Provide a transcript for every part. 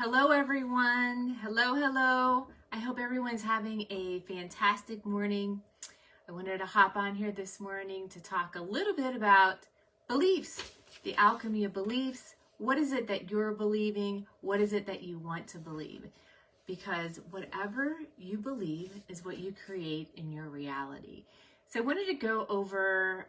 Hello, everyone. Hello, hello. I hope everyone's having a fantastic morning. I wanted to hop on here this morning to talk a little bit about beliefs, the alchemy of beliefs. What is it that you're believing? What is it that you want to believe? Because whatever you believe is what you create in your reality. So I wanted to go over,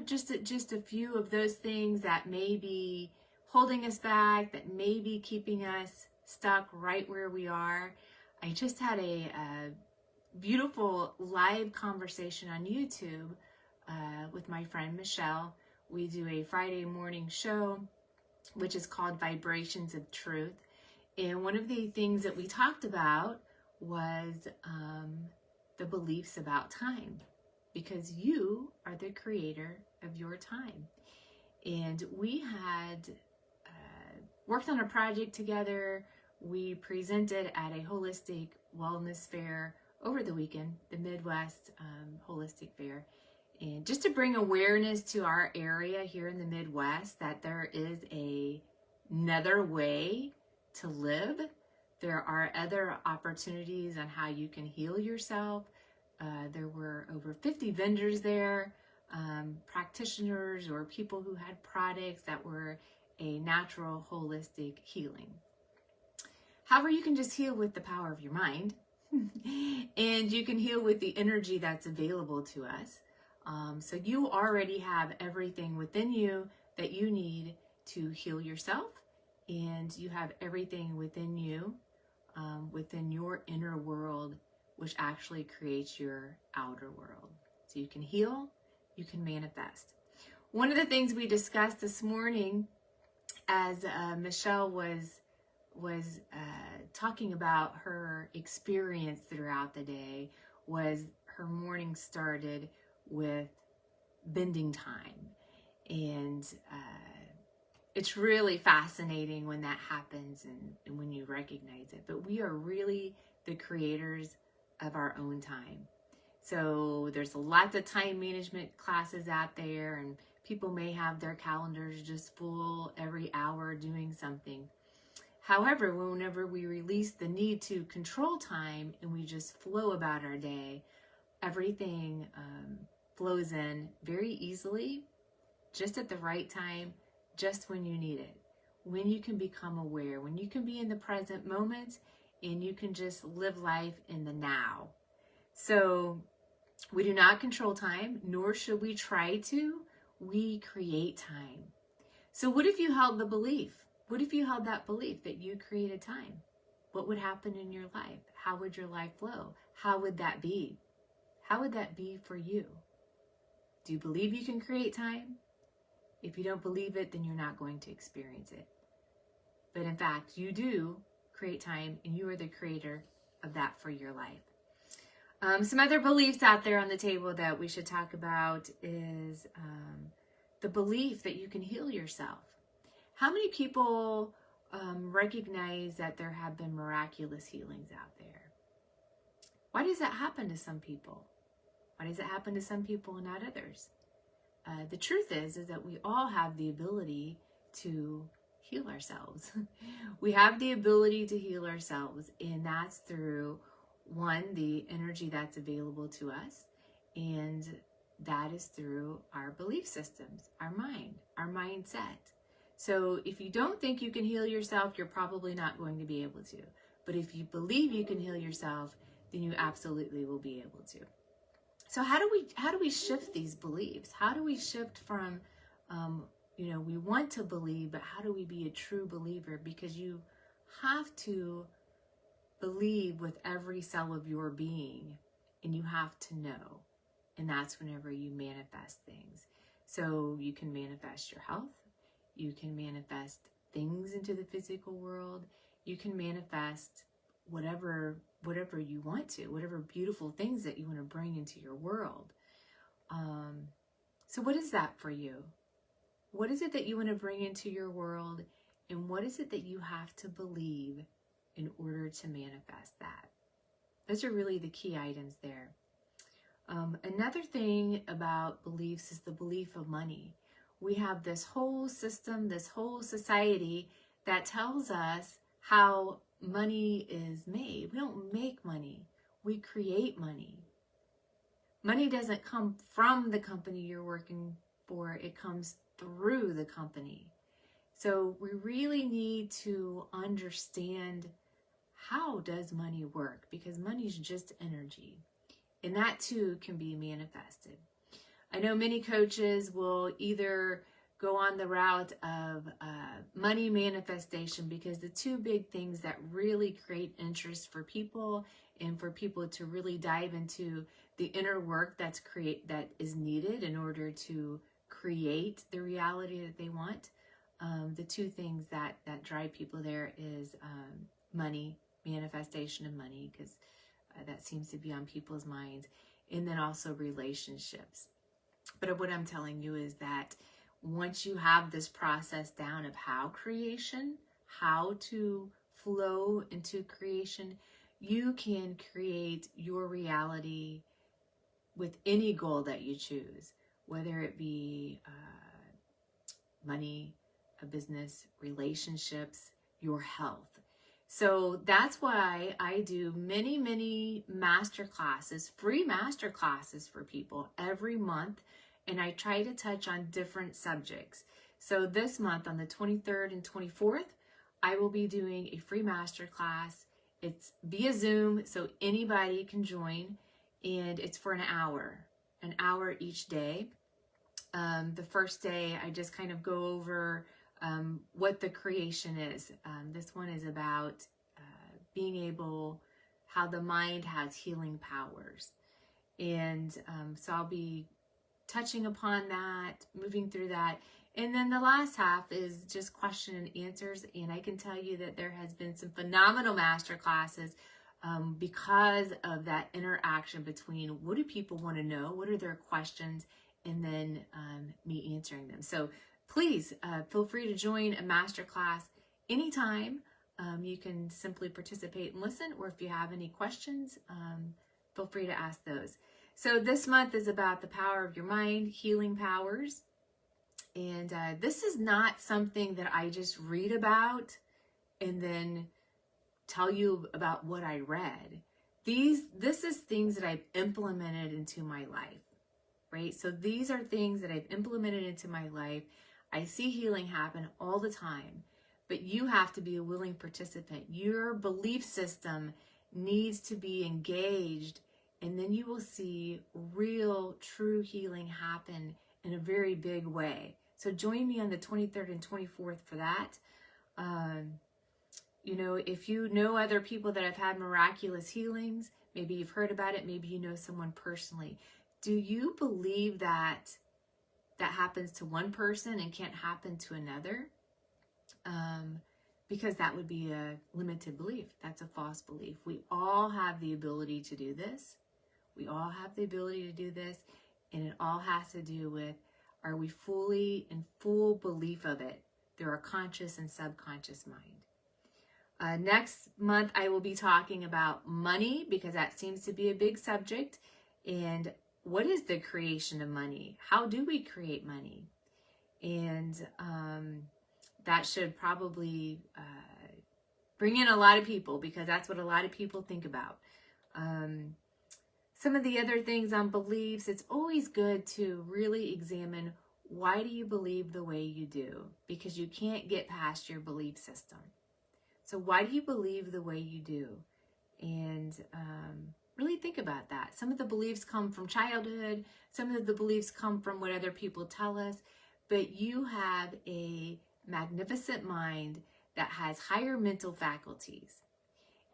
just a few of those things that may be holding us back, that may be keeping us stuck right where we are. I just had a beautiful live conversation on YouTube with my friend Michelle. We do a Friday morning show, which is called Vibrations of Truth. And one of the things that we talked about was the beliefs about time, because you are the creator of your time. And we had worked on a project together. We presented at a holistic wellness fair over the weekend, the Midwest Holistic Fair. And just to bring awareness to our area here in the Midwest that there is another way to live. There are other opportunities on how you can heal yourself. There were over 50 vendors there, practitioners or people who had products that were a natural holistic healing. However, you can just heal with the power of your mind and you can heal with the energy that's available to us. So you already have everything within you that you need to heal yourself, and you have everything within you, within your inner world, which actually creates your outer world. So you can heal, you can manifest. One of the things we discussed this morning as Michelle was talking about her experience throughout the day was her morning started with bending time. And it's really fascinating when that happens and when you recognize it. But we are really the creators of our own time. So there's lots of time management classes out there, and people may have their calendars just full every hour doing something. However, whenever we release the need to control time and we just flow about our day, everything flows in very easily, just at the right time, just when you need it. When you can become aware, when you can be in the present moment, and you can just live life in the now. So we do not control time, nor should we try to. We create time. So what if you held the belief? What if you held that belief that you created time? What would happen in your life? How would your life flow? How would that be? How would that be for you? Do you believe you can create time? If you don't believe it, then you're not going to experience it. But in fact, you do create time, and you are the creator of that for your life. Some other beliefs out there on the table that we should talk about is the belief that you can heal yourself. How many people recognize that there have been miraculous healings out there? Why does that happen to some people? Why does it happen to some people and not others? The truth is that we all have the ability to heal ourselves. We have the ability to heal ourselves, and that's through, one, the energy that's available to us, and that is through our belief systems, our mind, our mindset. So if you don't think you can heal yourself, you're probably not going to be able to. But if you believe you can heal yourself, then you absolutely will be able to. So how do we shift these beliefs? How do we shift from, we want to believe, but how do we be a true believer? Because you have to believe with every cell of your being, and you have to know. And that's whenever you manifest things. So you can manifest your health. You can manifest things into the physical world. You can manifest whatever you want to, whatever beautiful things that you want to bring into your world. So what is that for you? What is it that you want to bring into your world? And what is it that you have to believe in order to manifest that? Those are really the key items there. Another thing about beliefs is the belief of money. We have this whole system, this whole society that tells us how money is made. We don't make money. We create money. Money doesn't come from the company you're working for. It comes through the company. So we really need to understand, how does money work? Because money is just energy. And that too can be manifested. I know many coaches will either go on the route of money manifestation, because the two big things that really create interest for people, and for people to really dive into the inner work that is needed in order to create the reality that they want. The two things that drive people there is money, manifestation of money, because that seems to be on people's minds, and then also relationships. But what I'm telling you is that once you have this process down of how to flow into creation, you can create your reality with any goal that you choose, whether it be money, a business, relationships, your health. So that's why I do many, many master classes, free master classes for people every month. And I try to touch on different subjects. So this month on the 23rd and 24th, I will be doing a free master class. It's via Zoom, so anybody can join. And it's for an hour each day. The first day, I just kind of go over what the creation is. This one is about being able, how the mind has healing powers. And so I'll be touching upon that, moving through that. And then the last half is just question and answers. And I can tell you that there has been some phenomenal master classes because of that interaction between what do people want to know, what are their questions, and then me answering them. So please feel free to join a master class anytime. You can simply participate and listen, or if you have any questions, feel free to ask those. So this month is about the power of your mind, healing powers. And this is not something that I just read about and then tell you about what I read. This is things that I've implemented into my life, right? So these are things that I've implemented into my life. I see healing happen all the time, but you have to be a willing participant. Your belief system needs to be engaged, and then you will see real, true healing happen in a very big way. So join me on the 23rd and 24th for that. You know, if you know other people that have had miraculous healings, maybe you've heard about it, maybe you know someone personally. Do you believe that that happens to one person and can't happen to another? Because that would be a limited belief. That's a false belief. We all have the ability to do this. We all have the ability to do this, and it all has to do with, are we fully in full belief of it through our conscious and subconscious mind? Next month, I will be talking about money, because that seems to be a big subject. And what is the creation of money? How do we create money? And that should probably bring in a lot of people, because that's what a lot of people think about. Some of the other things on beliefs, it's always good to really examine, why do you believe the way you do? Because you can't get past your belief system. So why do you believe the way you do? And really think about that. Some of the beliefs come from childhood. Some of the beliefs come from what other people tell us. But you have a magnificent mind that has higher mental faculties.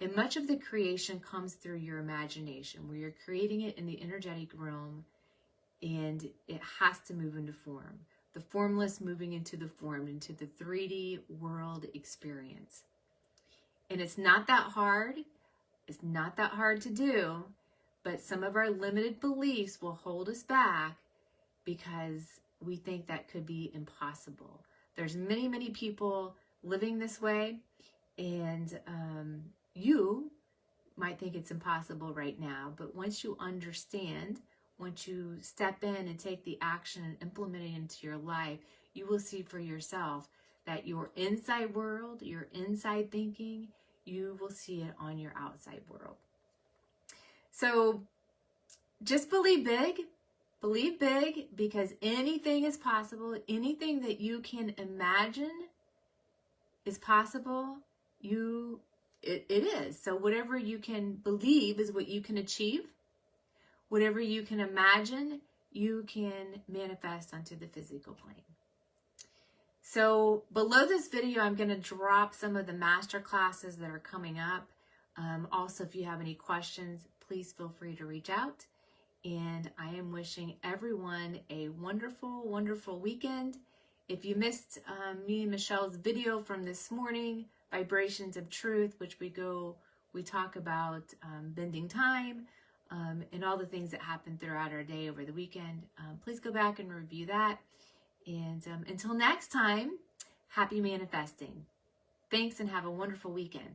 And much of the creation comes through your imagination, where you're creating it in the energetic realm, and it has to move into form. The formless moving into the form, into the 3D world experience. And it's not that hard. It's not that hard to do, but some of our limited beliefs will hold us back because we think that could be impossible. There's many, many people living this way, and you might think it's impossible right now, but once you understand, once you step in and take the action and implement it into your life, you will see for yourself that your inside world, your inside thinking, you will see it on your outside world. So just believe big. Believe big, because anything is possible. Anything that you can imagine is possible. It is. So whatever you can believe is what you can achieve. Whatever you can imagine, you can manifest onto the physical plane. So below this video, I'm going to drop some of the master classes that are coming up. Also, if you have any questions, please feel free to reach out. And I am wishing everyone a wonderful, wonderful weekend. If you missed me and Michelle's video from this morning, Vibrations of Truth, which we talk about bending time and all the things that happen throughout our day over the weekend, please go back and review that. And until next time, happy manifesting. Thanks and have a wonderful weekend.